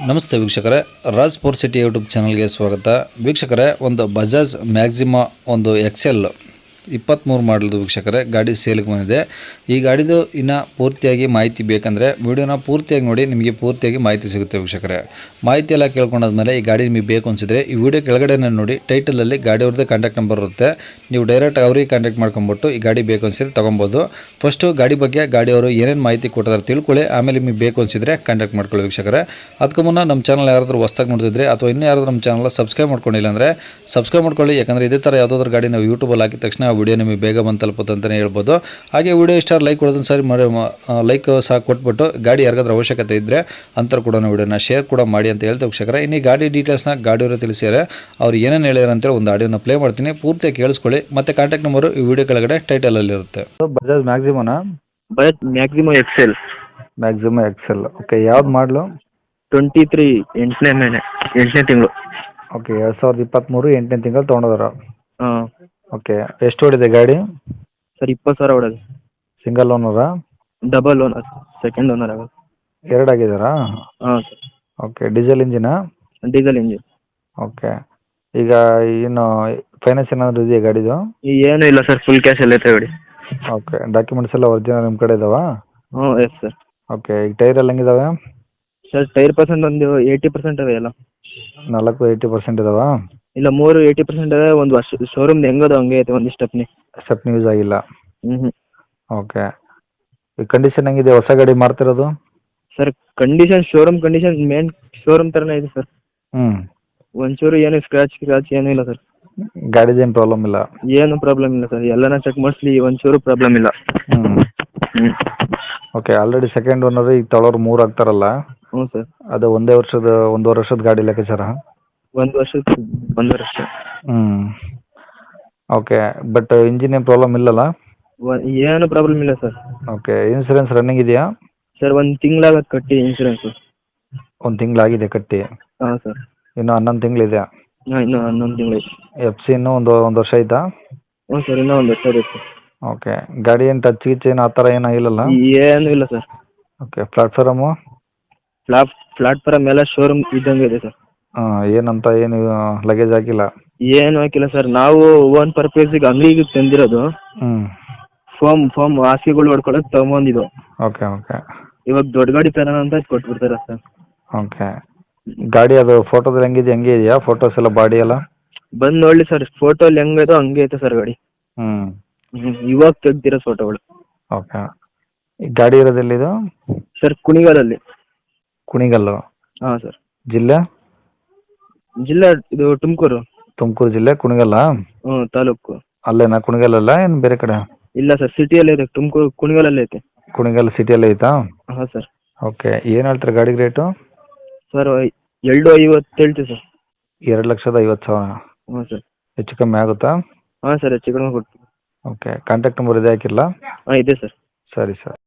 ನಮಸ್ತೆ ವೀಕ್ಷಕರೇ, Raj sports city YouTube ಚಾನಲ್ಗೆ ಸ್ವಾಗತ. ವೀಕ್ಷಕರೇ, ಒಂದು ಬಜಾಜ್ ಮ್ಯಾಕ್ಸಿಮಾ ಒಂದು ಎಕ್ಸೆಲ್ 23 ಮಾಡಲ್ದು ವೀಕ್ಷಕರೇ ಗಾಡಿ ಸೇಲ್ಗೆ ಬಂದಿದೆ. ಈ ಗಾಡಿದು ಇನ್ನು ಪೂರ್ತಿಯಾಗಿ ಮಾಹಿತಿ ಬೇಕಂದರೆ ವಿಡಿಯೋನ ಪೂರ್ತಿಯಾಗಿ ನೋಡಿ, ನಿಮಗೆ ಪೂರ್ತಿಯಾಗಿ ಮಾಹಿತಿ ಸಿಗುತ್ತೆ ವೀಕ್ಷಕರೇ. ಮಾಹಿತಿ ಎಲ್ಲ ಕೇಳ್ಕೊಂಡಾದ್ಮೇಲೆ ಈ ಗಾಡಿ ನಿಮಗೆ ಬೇಕು ಅನಿಸಿದ್ರೆ ಈ ವಿಡಿಯೋ ಕೆಳಗಡೆ ನೋಡಿ, ಟೈಟಲಲ್ಲಿ ಗಾಡಿಯವ್ರದ್ದೇ ಕಾಂಟ್ಯಾಕ್ಟ್ ನಂಬರ್ ಇರುತ್ತೆ. ನೀವು ಡೈರೆಕ್ಟ್ ಅವ್ರಿಗೆ ಕಾಂಟ್ಯಾಕ್ಟ್ ಮಾಡ್ಕೊಂಬಿಟ್ಟು ಈ ಗಾಡಿ ಬೇಕು ಅನಿಸಿದ್ರೆ ತೊಗೊಬೋದು. ಫಸ್ಟು ಗಾಡಿ ಬಗ್ಗೆ ಗಾಡಿಯವರು ಏನೇನು ಮಾಹಿತಿ ಕೊಟ್ಟಿದ್ದಾರೆ ತಿಳ್ಕೊಳ್ಳಿ, ಆಮೇಲೆ ನಿಮಗೆ ಬೇಕು ಅನಿಸಿದ್ರೆ ಕಾಂಟ್ಯಾಕ್ಟ್ ಮಾಡ್ಕೊಳ್ಳಿ ವೀಕ್ಷಕರೇ. ಅದಕ್ಕೂ ಮುನ್ನ ನಮ್ಮ ಚಾನಲ್ ಯಾರಾದರೂ ಹೊಸ್ದಾಗಿ ನೋಡ್ತಿದ್ರೆ ಅಥವಾ ಇನ್ನೂ ಯಾರಾದರೂ ನಮ್ಮ ಚಾನಲ್ ಸಬ್ಸ್ಕ್ರೈಬ್ ಮಾಡ್ಕೊಂಡಿಲ್ಲ ಅಂದರೆ ಸಬ್ಸ್ಕ್ರೈಬ್ ಮಾಡ್ಕೊಳ್ಳಿ. ಯಾಕಂದರೆ ಇದೇ ಥರ ಯಾವುದಾದ್ರೂ ಗಾಡಿ ನಾವು ಯೂಟ್ಯೂಬಲ್ಲಿ ಹಾಕಿದ ತಕ್ಷಣ ವಿಡಿಯೋ ನಿಮಗೆ ಬೇಗ ಬಂದು ತಲುಪುತ್ತೆ ಅಂತಲೇ ಹೇಳ್ಬೋದು. ಹಾಗೆ ವಿಡಿಯೋ ಇಷ್ಟ ಲೈಕ್ ಕೊಡೋದನ್ನು ಸರಿ ಲೈಕ್ ಸಹ ಕೊಟ್ಬಿಟ್ಟು ಗಾಡಿ ಯಾರಿಗಾದ್ರೂ ಅವಶ್ಯಕತೆ ಇದ್ದರೆ ಅಂತರ ಕೂಡ ವಿಡಿಯೋನ ಶೇರ್ ಕೂಡ ಮಾಡಿ ಅಂತ ಹೇಳ್ತಾ ವೀಕ್ಷಕರೇ. ಇನ್ನು ಗಾಡಿ ಡೀಟೇಲ್ಸ್ನ ಗಾಡಿಯವರು ತಿಳಿಸಿದ್ದಾರೆ, ಅವ್ರು ಏನೇನು ಹೇಳಿದಾರೆ ಅಂತೇಳಿ ಒಂದು ಆಡಿಯೋನ ಪ್ಲೇ ಮಾಡ್ತೀನಿ, ಪೂರ್ತಿಯಾಗಿ ಕೇಳಿಸ್ಕೊಳ್ಳಿ. ಮತ್ತು ಕಾಂಟ್ಯಾಕ್ಟ್ ನಂಬರು ಈ ವಿಡಿಯೋ ಕೆಳಗಡೆ ಟೈಟಲಲ್ಲಿ ಇರುತ್ತೆ. ಬಜಾಜ್ ಮ್ಯಾಕ್ಸಿಮೋನಾ? Bajaj Maximo Excel. Maximo Excel, okay. ಯಾವ್ದು ಮಾಡಲು? 23 8ನೇ ತಿಂಗಳು. ಓಕೆ, 2023 8ನೇ ತಿಂಗಳು ತೊಗೊಂಡೋದಾರ. ಹಾಂ ಓಕೆ, ಎಷ್ಟು ಹೊಡಿದೆ ಗಾಡಿ? ಸರ್ 20,000 ಹೊಡೆದು. ಸಿಂಗಲ್ ಓನರಾ? ಡಬಲ್ ಓನರ್, ಸೆಕೆಂಡ್ ಓನರ್ ಆಗೋದು. ಎರಡು ಆಗಿದ್ದಾರಾ? ಹಾಂ ಸರ್. ಓಕೆ, ಡೀಸೆಲ್ ಇಂಜಿನಾ? Diesel engine. ಓಕೆ, ಈಗ ಏನು ಫೈನಾನ್ಸ್ ಏನಾದರೂ ಇದೆಯಾ ಗಾಡಿದು? ಏನೂ ಇಲ್ಲ ಸರ್, ಫುಲ್ ಕ್ಯಾಶ್ ಎಲ್ಲ ಐತೆ ಗಾಡಿ. ಓಕೆ, ಡಾಕ್ಯುಮೆಂಟ್ಸ್ ಎಲ್ಲ ಒರಿಜಿನಲ್ ನಿಮ್ಮ ಕಡೆ ಇದಾವಾ? ಹ್ಞೂ ಎಸ್ ಸರ್. ಓಕೆ, ಈಗ ಟೈರ್ ಎಲ್ಲ ಹೆಂಗಿದಾವೆ? ಸರ್ ಟೈರ್ ಪರ್ಸೆಂಟ್ ಒಂದು 80% ಅವೆ ಎಲ್ಲ. 80% ಇದಾವಾ? ಇಲ್ಲ 80% ಅವೆ. ಒಂದು ವರ್ಷ ಶೋರೂಮ್ದು ಹೆಂಗದು ಹಂಗೆ ಐತೆ, ಒಂದು ಸ್ಟೆಪ್ನಿ ಯೂಸ್ ಆಗಿಲ್ಲ. ಹ್ಞೂ. ಓಕೆ, ಈ ಕಂಡೀಷನ್ ಹೆಂಗಿದೆ ಹೊಸ ಗಾಡಿ ಮಾಡ್ತಿರೋದು? Sir condition showroom condition main showroom ಥರನೇ ಇದೆ ಸರ್. ಒಂಚೂರು ಏನು ಸ್ಕ್ರಾಚ್ ಏನೂ ಇಲ್ಲ ಸರ್. ಗಾಡಿದೇನು ಪ್ರಾಬ್ಲಮ್ ಇಲ್ಲ? ಏನು ಪ್ರಾಬ್ಲಮ್ ಇಲ್ಲ ಸರ್, ಎಲ್ಲನ ಚೆಕ್ ಮಾಡಿಸ್ಲಿ, ಒಂಚೂರು ಪ್ರಾಬ್ಲಮ್ ಇಲ್ಲ. ಹ್ಞೂ. ಓಕೆ, ಆಲ್ರೆಡಿ ಸೆಕೆಂಡ್ ಓನರ್, ಈಗ ತೊಗೊಳೋರು 3 ಆಗ್ತಾರಲ್ಲ? ಹ್ಞೂ ಸರ್. ಅದು ಒಂದೂವರೆ ವರ್ಷದ ಗಾಡಿ ಲೆಕ್ಕಾಚಾರ? 1 ವರ್ಷ. ಓಕೆ, ಬಟ್ ಇಂಜಿನ್ ಏನು ಪ್ರಾಬ್ಲಮ್ ಇಲ್ಲಲ್ಲ? ಏನು ಪ್ರಾಬ್ಲಮ್ ಇಲ್ಲ ಸರ್. ಓಕೆ, ಇನ್ಸೂರೆನ್ಸ್ ರನ್ನಿಂಗ್ ಇದೆಯಾ? ಸರ್ 1 ತಿಂಗಳಾಗತ್ತೆ ಕಟ್ಟಿ ಇನ್ಶೂರೆನ್ಸು. 1 ತಿಂಗಳಾಗಿದೆ ಕಟ್ಟಿ? ಹಾಂ ಸರ್. ಇನ್ನು 11 ತಿಂಗಳಿದೆ? ಹಾಂ, ಇನ್ನೂ 11 ತಿಂಗಳು. ಎಫ್ ಸಿ ಇನ್ನೂ ಒಂದು ವರ್ಷ ಐತಾ? ಹ್ಞೂ ಸರ್, ಇನ್ನೂ 1 ವರ್ಷ ಇರುತ್ತೆ. ಓಕೆ, ಗಾಡಿ ಏನು ಟಚ್ ಗಿಚ್ ಏನು ಆ ಥರ ಏನೂ ಇಲ್ಲಲ್ಲ? ಏನೂ ಇಲ್ಲ ಸರ್. ಓಕೆ, ಪ್ಲಾಟ್ಫಾರಮು? ಪ್ಲಾಟ್ಫಾರಮ್ ಎಲ್ಲ ಶೋರೂಮ್ ಇದ್ದಂಗೆ ಇದೆ ಸರ್. ಏನಂತ ಏನು ಲಗೇಜ್ ಹಾಕಿಲ್ಲ? ಏನು ಹಾಕಿಲ್ಲ ಸರ್, ನಾವು ಓನ್ ಪರ್ಪೇಸಿಗೆ ಅಂಗಡಿಗೆ ತಂದಿರೋದು. ಫೋಮ್ ಹಾಸಿಗೆಗಳು ಹೊಡ್ಕೊಳಕ್ಕೆ ತೊಗೊಂಬಂದಿದ್ದು. ಓಕೆ. ಇವಾಗ ದೊಡ್ಡ ಗಾಡಿ ತರೋಣ ಅಂತ ಕೊಟ್ಬಿಡ್ತಾರೆ ಸರ್. ಓಕೆ, ಗಾಡಿ ಅದು ಫೋಟೋದಲ್ಲಿ ಹಂಗೆ ಇದೆಯಾ? ಫೋಟೋಸ್ ಎಲ್ಲ ಬಾಡಿ ಎಲ್ಲ ಬಂದು ನೋಡಲಿ ಸರ್, ಫೋಟೋಲ್ಲಿ ಹೆಂಗೈತೋ ಹಂಗೆ ಐತೆ ಸರ್ ಗಾಡಿ. ಇವಾಗ ತೆಗ್ದಿರೋ ಫೋಟೋಗಳು. ಓಕೆ, ಈ ಗಾಡಿ ಇರೋದೆಲ್ಲಿದು? ಸರ್ ಕುಣಿಗಲಲ್ಲಿ. ಕುಣಿಗಲ್ಲು? ಹಾಂ ಸರ್. ಜಿಲ್ಲೆ ಇದು ತುಮಕೂರು ಜಿಲ್ಲೆ, ಕುಣಿಗಲ್ಲ? ಹ್ಞೂ, ತಾಲೂಕು. ಅಲ್ಲೇನಾ ಕುಣಿಗಲ್ಲ, ಏನು ಬೇರೆ ಕಡೆ? ಇಲ್ಲ ಸರ್, ಸಿಟಿಯಲ್ಲೇ ಇದೆ, ತುಮಕೂರು ಕುಣಿಗಲಲ್ಲಿ ಐತೆ. ಕುಣಿಗಲ್ ಸಿಟಿಯಲ್ಲಿ ಐತಾ? ಹಾಂ ಸರ್. ಓಕೆ, ಏನು ಹೇಳ್ತಾರೆ ಗಾಡಿಗೆ ರೇಟು? ಸರ್ 250 ಹೇಳ್ತೀವಿ ಸರ್. 2,50,000? ಹ್ಞೂ ಸರ್. ಹೆಚ್ಚು ಕಮ್ಮಿ ಆಗುತ್ತಾ? ಹಾಂ ಸರ್, ಹೆಚ್ಚು ಕಡಿಮೆ ಕೊಡ್ತೀವಿ. ಓಕೆ, ಕಾಂಟ್ಯಾಕ್ಟ್ ನಂಬರ್ ಇದೆ ಹಾಕಿಲ್ಲ? ಹಾಂ ಇದೆ ಸರ್. ಸರಿ ಸರ್.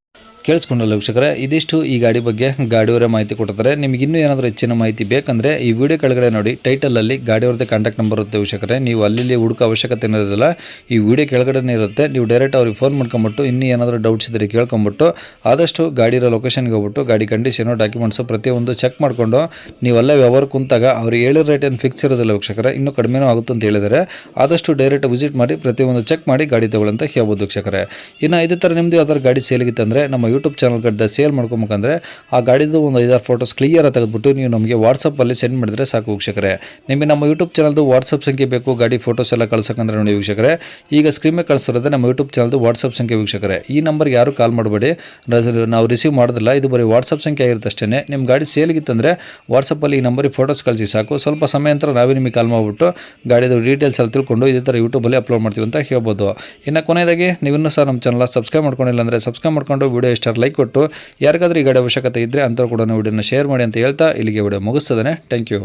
ಕೇಳಿಸ್ಕೊಂಡಲ್ಲ ವೀಕ್ಷಕರೇ, ಇದಿಷ್ಟು ಈ ಗಾಡಿ ಬಗ್ಗೆ ಗಾಡಿಯವರೇ ಮಾಹಿತಿ ಕೊಡ್ತಾರೆ. ನಿಮಗೆ ಇನ್ನೂ ಏನಾದರೂ ಹೆಚ್ಚಿನ ಮಾಹಿತಿ ಬೇಕಂದರೆ ಈ ವಿಡಿಯೋ ಕೆಳಗಡೆ ನೋಡಿ, ಟೈಟಲಲ್ಲಿ ಗಾಡಿಯವ್ರದ್ದೇ ಕಾಂಟ್ಯಾಕ್ಟ್ ನಂಬರ್ ಇರುತ್ತೆ ವೀಕ್ಷಕರೇ. ನೀವು ಅಲ್ಲಿ ಹುಡುಕೋ ಅವಶ್ಯಕತೆ ಇರೋದಿಲ್ಲ, ಈ ವಿಡಿಯೋ ಕೆಳಗಡೆ ಇರುತ್ತೆ. ನೀವು ಡೈರೆಕ್ಟ್ ಅವ್ರಿಗೆ ಫೋನ್ ಮಾಡ್ಕೊಂಬಿಟ್ಟು ಇನ್ನೂ ಏನಾದರೂ ಡೌಟ್ಸ್ ಇದ್ದರೆ ಕೇಳ್ಕೊಂಬಿಟ್ಟು ಆದಷ್ಟು ಗಾಡಿ ಇರೋ ಲೊಕೇಶನ್ಗೆ ಹೋಗ್ಬಿಟ್ಟು ಗಾಡಿ ಕಂಡೀಷನು ಡಾಕ್ಯುಮೆಂಟ್ಸು ಪ್ರತಿಯೊಂದು ಚೆಕ್ ಮಾಡಿಕೊಂಡು ನೀವೆಲ್ಲ ವ್ಯವಹಾರ ಕುಂತಾಗ ಅವ್ರು ಹೇಳಿರೋ ರೇಟ್ ಏನು ಫಿಕ್ಸ್ ಇರೋದಿಲ್ಲ ವೀಕ್ಷಕರೇ, ಇನ್ನೂ ಕಡಿಮೆನೂ ಆಗುತ್ತೆ ಅಂತ ಹೇಳಿದರೆ ಆದಷ್ಟು ಡೈರೆಕ್ಟ್ ವಿಸಿಟ್ ಮಾಡಿ ಪ್ರತಿಯೊಂದು ಚೆಕ್ ಮಾಡಿ ಗಾಡಿ ತಗೊಳ್ಳಂತ ಹೇಳ್ಬೋದು ವೀಕ್ಷಕರೇ. ಇನ್ನು ಇದೇ ಥರ ನಿಮ್ಮದು ಯಾವ್ದಾದ್ರು ಗಾಡಿ ಸೇಲಿಗಿತ್ತು ಅಂದರೆ ನಮ್ಮ ಯೂಟ್ಯೂಬ್ ಚಾನಲ್ ಕಡೆ ಸೇಲ್ ಮಾಡ್ಕೊಬೇಕಂದ್ರೆ ಆ ಗಾಡಿದು ಒಂದು 5-6 ಫೋಟೋಸ್ ಕ್ಲಿಯರಾಗಿ ತೆಗೆದುಬಿಟ್ಟು ನೀವು ನಮಗೆ ವಾಟ್ಸಪ್ಪಲ್ಲಿ ಸೆಂಡ್ ಮಾಡಿದ್ರೆ ಸಾಕು ವೀಕ್ಷಕರೇ. ನಿಮಗೆ ನಮ್ಮ ಯೂಟ್ಯೂಬ್ ಚಾನಲ್ದು ವಾಟ್ಸಪ್ ಸಂಖ್ಯೆ ಬೇಕು ಗಾಡಿ ಫೋಟೋಸ್ ಎಲ್ಲ ಕಳ್ಸೋಕಂದ್ರೆ ನೋಡಿ ವೀಕ್ಷಕರೇ, ಈಗ ಸ್ಕ್ರೀನ್ ಮೇಲೆ ಕಳಿಸಿರೋದೇ ನಮ್ಮ ಯೂಟ್ಯೂಬ್ ಚಾನಲ್ದು ವಾಟ್ಸಪ್ ಸಂಖ್ಯೆ ವೀಕ್ಷಕರೇ. ಈ ನಂಬರ್ಗೆ ಯಾರು ಕಾಲ್ ಮಾಡಬೇಡಿ, ನಾವು ರಿಸೀವ್ ಮಾಡೋದಿಲ್ಲ, ಇದು ಬರೀ ವಾಟ್ಸಪ್ ಸಂಖ್ಯೆ ಆಗಿರುತ್ತೆ ಅಷ್ಟೇ. ನಿಮ್ಮ ಗಾಡಿ ಸೇಲ್ಗಿತ್ತಂದರೆ ವಾಟ್ಸಪ್ಪಲ್ಲಿ ಈ ನಂಬರಿಗೆ ಫೋಟೋಸ್ ಕಳಿಸಿ ಸಾಕು. ಸ್ವಲ್ಪ ಸಮಯ ನಂತರ ನಾವೇ ನಿಮಗೆ ಕಾಲ್ ಮಾಡಿಬಿಟ್ಟು ಗಾಡಿದು ಡೀಟೇಲ್ಸ್ ಎಲ್ಲ ತಿಳ್ಕೊಂಡು ಇದೇ ಥರ ಯೂಟ್ಯೂಬಲ್ಲಿ ಅಪ್ಲೋಡ್ ಮಾಡ್ತೀವಿ ಅಂತ ಹೇಳ್ಬೋದು. ಇನ್ನು ಕೊನೆಯದಾಗಿ ನೀವಿನ್ನೂ ಸಹ ನಮ್ಮ ಚಾನಲ್ ಸಬ್ಸ್ಕ್ರೈಬ್ ಮಾಡ್ಕೊಂಡಿಲ್ಲ ಅಂದರೆ ಸಬ್ಸ್ಕ್ರೈಬ್ ಮಾಡ್ಕೊಂಡು ವಿಡಿಯೋ ಇಷ್ಟ ಲೈಕ್ ಕೊಟ್ಟು ಯಾರಿಗಾದ್ರೂ ಈ ಗಾಡಿ ಅವಶ್ಯಕತೆ ಇದ್ದರೆ ಅಂಥವ್ರು ಕೂಡ ವಿಡಿಯೋನ ಶೇರ್ ಮಾಡಿ ಅಂತ ಹೇಳ್ತಾ ಇಲ್ಲಿಗೆ ವಿಡಿಯೋ ಮುಗಿಸ್ತದೆ. Thank you.